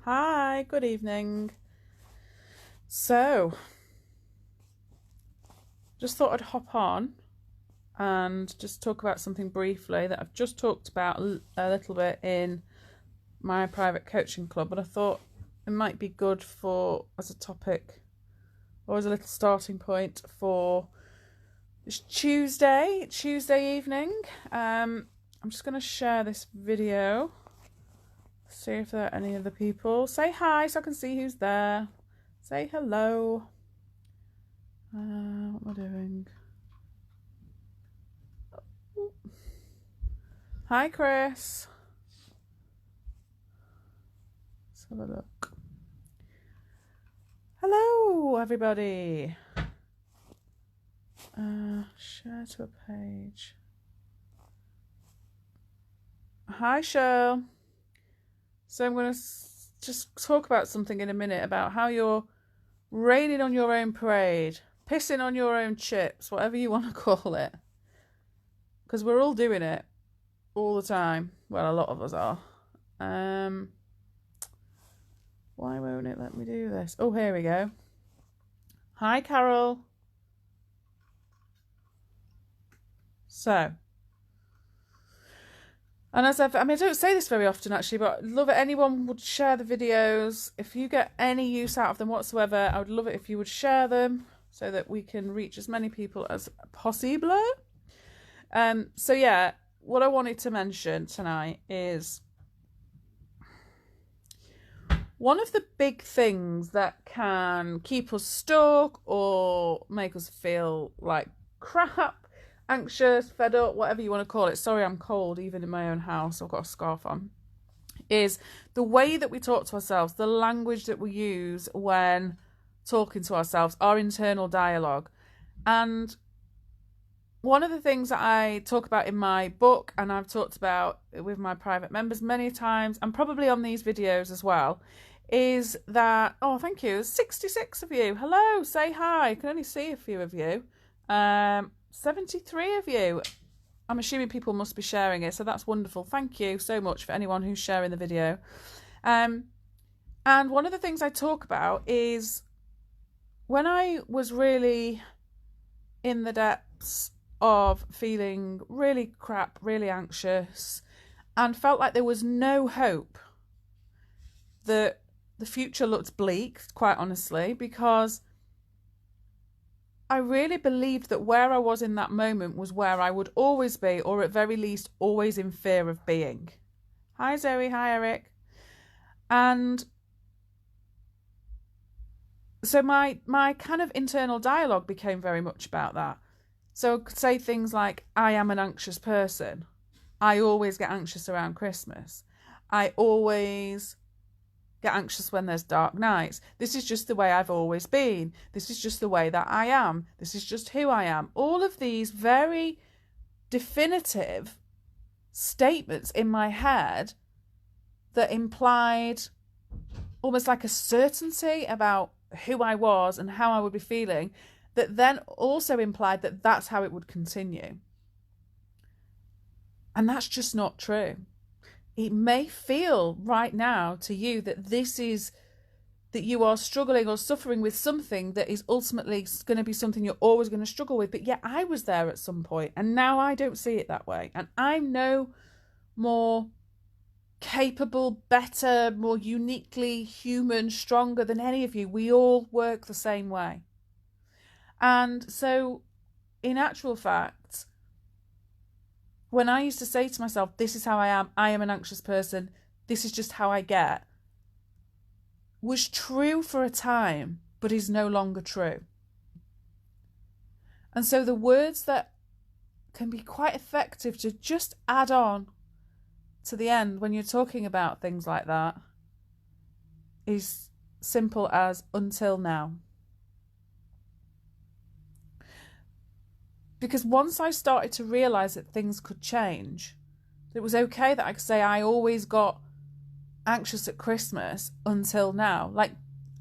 Hi, good evening. So, just thought I'd hop on and just talk about something briefly that I've just talked about a little bit in my private coaching club, but I thought it might be good for as a topic or as a little starting point for this Tuesday evening. I'm just going to share this video, see if there are any other people. Say hi so I can see who's there. Say hello. What am I doing? Hi, Chris. Let's have a look. Hello, everybody. Share to a page. Hi, Cheryl. So I'm going to just talk about something in a minute about how you're raining on your own parade, pissing on your own chips, whatever you want to call it. Because we're all doing it all the time. Well, a lot of us are. Why won't it let me do this? Oh, here we go. Hi, Carol. So, and as I don't say this very often actually, but I'd love it anyone would share the videos. If you get any use out of them whatsoever, I would love it if you would share them so that we can reach as many people as possible. So yeah, what I wanted to mention tonight is one of the big things that can keep us stuck or make us feel like crap, anxious, fed up, whatever you want to call it. Sorry, I'm cold, even in my own house. I've got a scarf on. Is the way that we talk to ourselves, the language that we use when talking to ourselves, our internal dialogue. And one of the things that I talk about in my book, and I've talked about with my private members many times, and probably on these videos as well, is that, oh, thank you, there's 66 of you. Hello, say hi. I can only see a few of you. 73 of you. I'm assuming people must be sharing it, so that's wonderful. Thank you so much for anyone who's sharing the video. And one of the things I talk about is when I was really in the depths of feeling really crap, really anxious, and felt like there was no hope, that the future looked bleak, quite honestly, because I really believed that where I was in that moment was where I would always be, or at very least, always in fear of being. Hi, Zoe. Hi, Eric. And so my kind of internal dialogue became very much about that. So I could say things like, I am an anxious person. I always get anxious around Christmas. I always get anxious when there's dark nights. This is just the way I've always been. This is just the way that I am. This is just who I am. All of these very definitive statements in my head that implied almost like a certainty about who I was and how I would be feeling, that then also implied that that's how it would continue. And that's just not true. It may feel right now to you that that you are struggling or suffering with something that is ultimately going to be something you're always going to struggle with. But yeah, I was there at some point, and now I don't see it that way. And I'm no more capable, better, more uniquely human, stronger than any of you. We all work the same way. And so, in actual fact, when I used to say to myself, this is how I am an anxious person, this is just how I get, was true for a time, but is no longer true. And so the words that can be quite effective to just add on to the end when you're talking about things like that is simple as until now. Because once I started to realise that things could change, it was okay that I could say I always got anxious at Christmas until now. Like,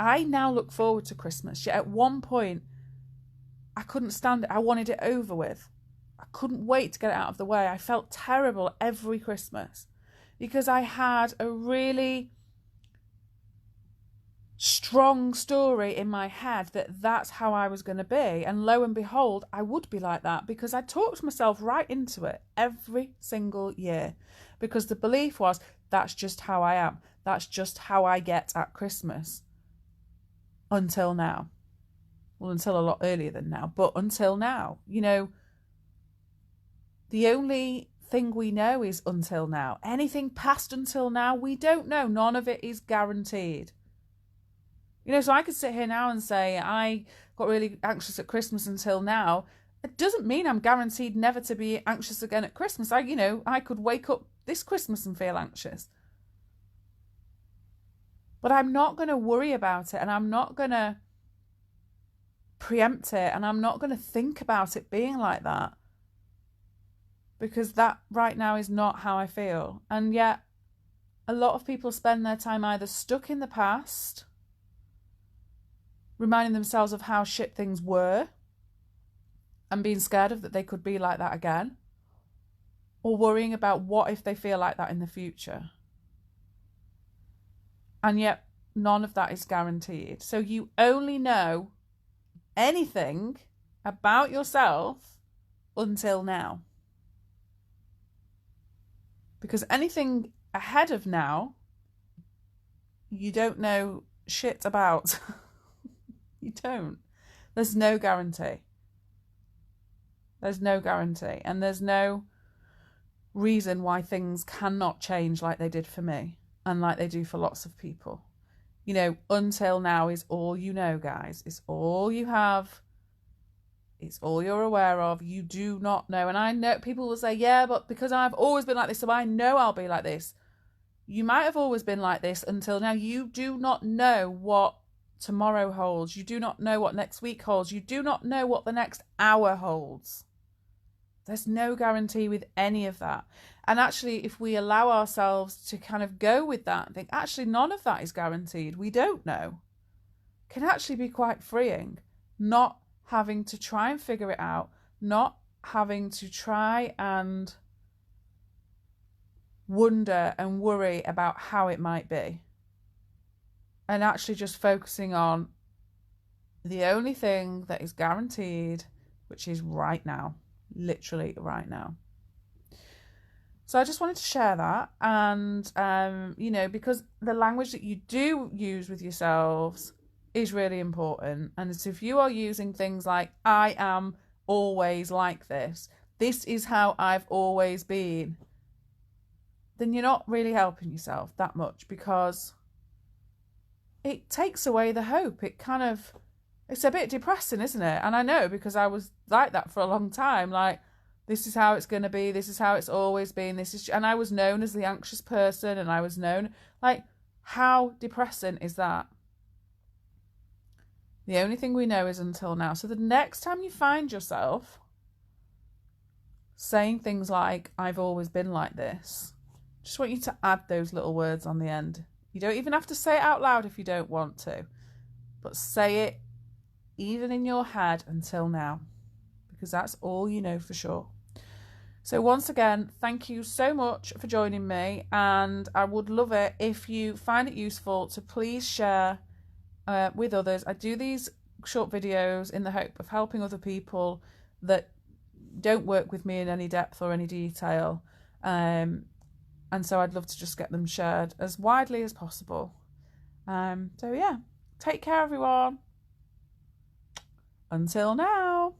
I now look forward to Christmas. Yet at one point, I couldn't stand it. I wanted it over with. I couldn't wait to get it out of the way. I felt terrible every Christmas because I had a really strong story in my head that that's how I was going to be. And lo and behold, I would be like that because I talked myself right into it every single year because the belief was that's just how I am. That's just how I get at Christmas. Until now. Well, until a lot earlier than now, but until now, you know, the only thing we know is until now. Anything past until now, we don't know. None of it is guaranteed. You know, so I could sit here now and say I got really anxious at Christmas until now. It doesn't mean I'm guaranteed never to be anxious again at Christmas. I could wake up this Christmas and feel anxious. But I'm not going to worry about it, and I'm not going to preempt it, and I'm not going to think about it being like that. Because that right now is not how I feel. And yet, a lot of people spend their time either stuck in the past, reminding themselves of how shit things were, and being scared of that they could be like that again, or worrying about what if they feel like that in the future. And yet, none of that is guaranteed. So you only know anything about yourself until now. Because anything ahead of now, you don't know shit about. You don't. There's no guarantee. There's no guarantee. And there's no reason why things cannot change like they did for me and like they do for lots of people. You know, until now is all you know, guys. It's all you have. It's all you're aware of. You do not know. And I know people will say, yeah, but because I've always been like this, so I know I'll be like this. You might have always been like this until now. You do not know what tomorrow holds. You do not know what next week holds. You do not know what the next hour holds. There's no guarantee with any of that. And actually, if we allow ourselves to kind of go with that and think, actually, none of that is guaranteed, we don't know, can actually be quite freeing. Not having to try and figure it out, not having to try and wonder and worry about how it might be. And actually just focusing on the only thing that is guaranteed, which is right now. Literally right now. So I just wanted to share that. And, you know, because the language that you do use with yourselves is really important. And so if you are using things like, I am always like this, this is how I've always been, then you're not really helping yourself that much, because it takes away the hope. It's a bit depressing, isn't it? And I know, because I was like that for a long time. Like, this is how it's going to be. This is how it's always been. And I was known as the anxious person, and I was known, like, how depressing is that? The only thing we know is until now. So the next time you find yourself saying things like, I've always been like this, just want you to add those little words on the end. You don't even have to say it out loud if you don't want to, but say it even in your head until now, because that's all you know for sure. So once again, thank you so much for joining me, and I would love it if you find it useful to please share with others. I do these short videos in the hope of helping other people that don't work with me in any depth or any detail, and so I'd love to just get them shared as widely as possible. So yeah, take care everyone. Until now.